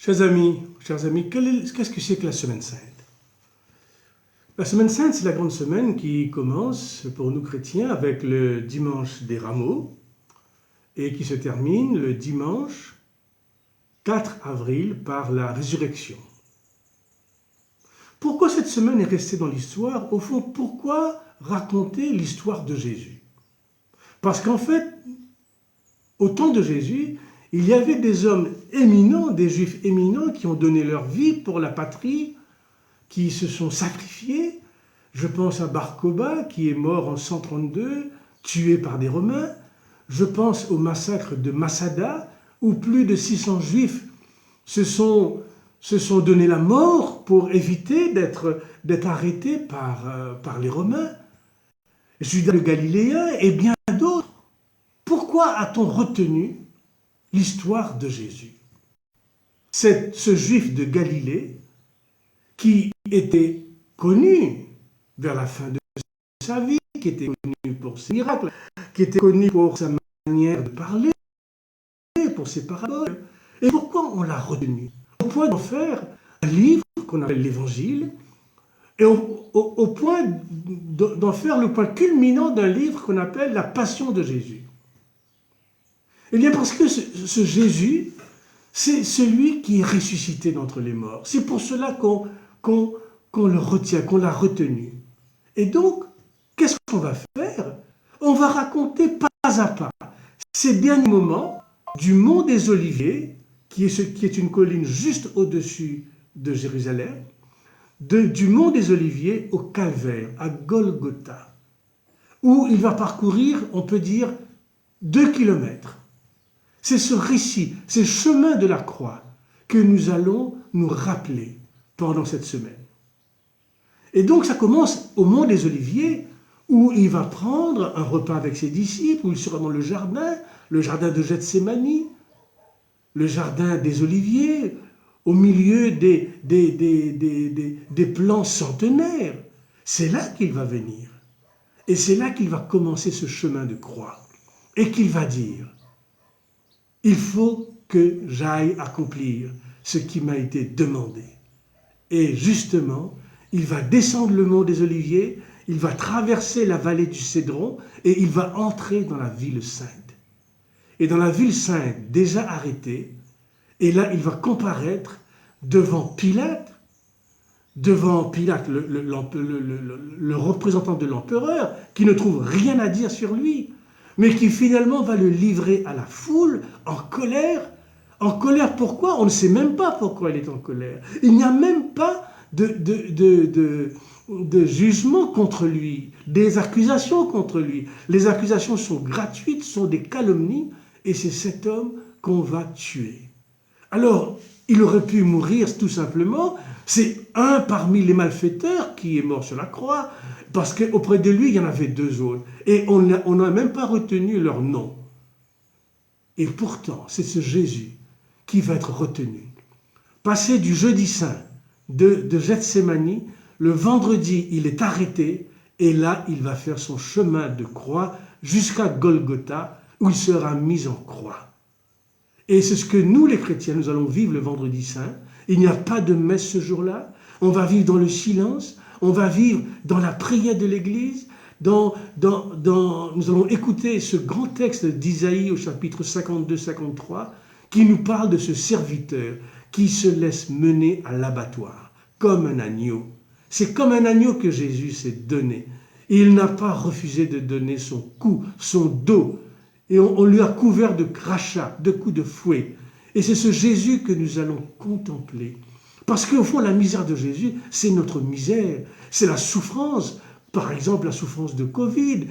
Chers amis, qu'est-ce que c'est que la Semaine Sainte? La Semaine Sainte, c'est la grande semaine qui commence pour nous chrétiens avec le dimanche des Rameaux et qui se termine le dimanche 4 avril par la résurrection. Pourquoi cette semaine est restée dans l'histoire? Au fond, pourquoi raconter l'histoire de Jésus? Parce qu'en fait, au temps de Jésus, il y avait des hommes éminents, des juifs éminents qui ont donné leur vie pour la patrie, qui se sont sacrifiés. Je pense à Bar Kokhba qui est mort en 132, tué par des Romains. Je pense au massacre de Masada, où plus de 600 juifs se sont donné la mort pour éviter d'être arrêtés par les Romains. Judas le Galiléen et bien d'autres. Pourquoi a-t-on retenu l'histoire de Jésus? C'est ce juif de Galilée qui était connu vers la fin de sa vie, qui était connu pour ses miracles, qui était connu pour sa manière de parler, pour ses paraboles. Et pourquoi on l'a retenu? Au point d'en faire un livre qu'on appelle l'Évangile, et au point d'en faire le point culminant d'un livre qu'on appelle la Passion de Jésus. Eh bien parce que ce Jésus, c'est celui qui est ressuscité d'entre les morts. C'est pour cela qu'on le retient, qu'on l'a retenu. Et donc, qu'est-ce qu'on va faire? On va raconter pas à pas ces derniers moments du mont des Oliviers, qui est une colline juste au-dessus de Jérusalem, du mont des Oliviers au Calvaire, à Golgotha, où il va parcourir, on peut dire, 2 kilomètres. C'est ce récit, ces chemins de la croix que nous allons nous rappeler pendant cette semaine. Et donc ça commence au mont des Oliviers, où il va prendre un repas avec ses disciples, où il sera dans le jardin de Gethsémani, le jardin des Oliviers, au milieu des plants centenaires. C'est là qu'il va venir. Et c'est là qu'il va commencer ce chemin de croix. Et qu'il va dire: il faut que j'aille accomplir ce qui m'a été demandé. Et justement, il va descendre le mont des Oliviers, il va traverser la vallée du Cédron et il va entrer dans la ville sainte. Et dans la ville sainte, déjà arrêtée, et là, il va comparaître devant Pilate, le représentant de l'empereur, qui ne trouve rien à dire sur lui, mais qui finalement va le livrer à la foule en colère. En colère, pourquoi? On ne sait même pas pourquoi il est en colère. Il n'y a même pas de jugement contre lui, des accusations contre lui. Les accusations sont gratuites, sont des calomnies, et c'est cet homme qu'on va tuer. Alors, il aurait pu mourir tout simplement. C'est un parmi les malfaiteurs qui est mort sur la croix, parce qu'auprès de lui, il y en avait 2 autres. Et on n'a même pas retenu leur nom. Et pourtant, c'est ce Jésus qui va être retenu. Passé du jeudi saint de Gethsémani, le vendredi, il est arrêté, et là, il va faire son chemin de croix jusqu'à Golgotha, où il sera mis en croix. Et c'est ce que nous, les chrétiens, nous allons vivre le vendredi saint. Il n'y a pas de messe ce jour-là. On va vivre dans le silence. On va vivre dans la prière de l'Église. Nous allons écouter ce grand texte d'Isaïe au chapitre 52-53 qui nous parle de ce serviteur qui se laisse mener à l'abattoir comme un agneau. C'est comme un agneau que Jésus s'est donné. Il n'a pas refusé de donner son cou, son dos. Et on lui a couvert de crachats, de coups de fouet. Et c'est ce Jésus que nous allons contempler. Parce qu'au fond, la misère de Jésus, c'est notre misère. C'est la souffrance. Par exemple, la souffrance de Covid.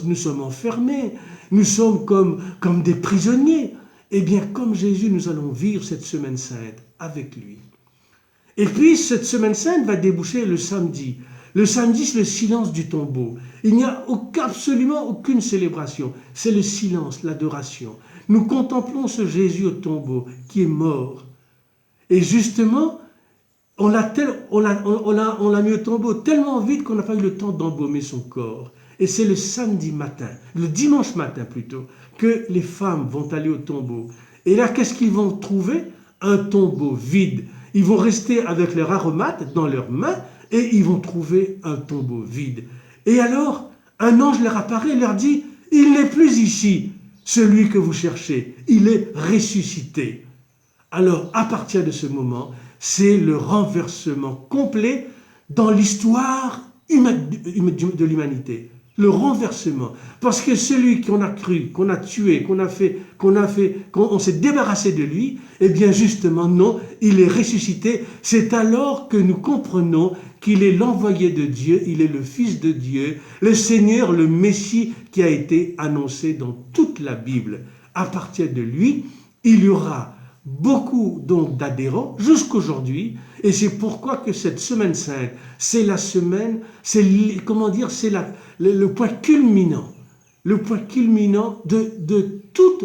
Nous sommes enfermés. Nous sommes comme des prisonniers. Eh bien, comme Jésus, nous allons vivre cette semaine sainte avec lui. Et puis, cette semaine sainte va déboucher le samedi. Le samedi, c'est le silence du tombeau. Il n'y a absolument aucune célébration. C'est le silence, l'adoration. Nous contemplons ce Jésus au tombeau qui est mort. Et justement, on l'a mis au tombeau tellement vite qu'on n'a pas eu le temps d'embaumer son corps. Et c'est le samedi matin, le dimanche matin plutôt, que les femmes vont aller au tombeau. Et là, qu'est-ce qu'ils vont trouver? un tombeau vide. Ils vont rester avec leur aromate dans leurs mains et ils vont trouver un tombeau vide. Et alors, un ange leur apparaît et leur dit, il n'est plus ici, celui que vous cherchez, il est ressuscité. Alors, à partir de ce moment, c'est le renversement complet dans l'histoire de l'humanité. Le renversement. Parce que celui qu'on a cru, qu'on a tué, qu'on s'est débarrassé de lui, eh bien justement, non, il est ressuscité. C'est alors que nous comprenons qu'il est l'envoyé de Dieu, il est le Fils de Dieu, le Seigneur, le Messie qui a été annoncé dans toute la Bible. À partir de lui, il y aura beaucoup donc d'adhérents jusqu'aujourd'hui, et c'est pourquoi que cette semaine sainte, c'est la semaine, c'est le point culminant, de toute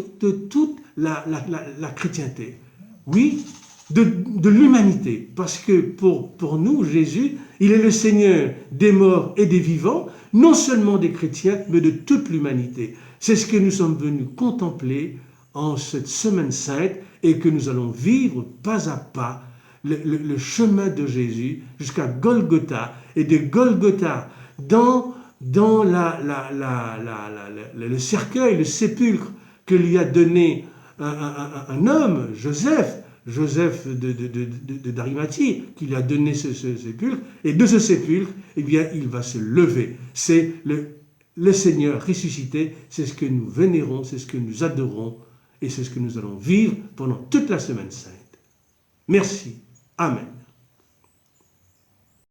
la chrétienté. Oui, de l'humanité, parce que pour nous, Jésus, il est le Seigneur des morts et des vivants, non seulement des chrétiens, mais de toute l'humanité. C'est ce que nous sommes venus contempler en cette semaine sainte et que nous allons vivre pas à pas le chemin de Jésus jusqu'à Golgotha, et de Golgotha dans le cercueil, le sépulcre que lui a donné un homme, Joseph d'Arimathie, qui lui a donné ce sépulcre, et de ce sépulcre, eh bien, il va se lever. C'est le Seigneur ressuscité, c'est ce que nous vénérons, c'est ce que nous adorons, et c'est ce que nous allons vivre pendant toute la semaine sainte. Merci. Amen.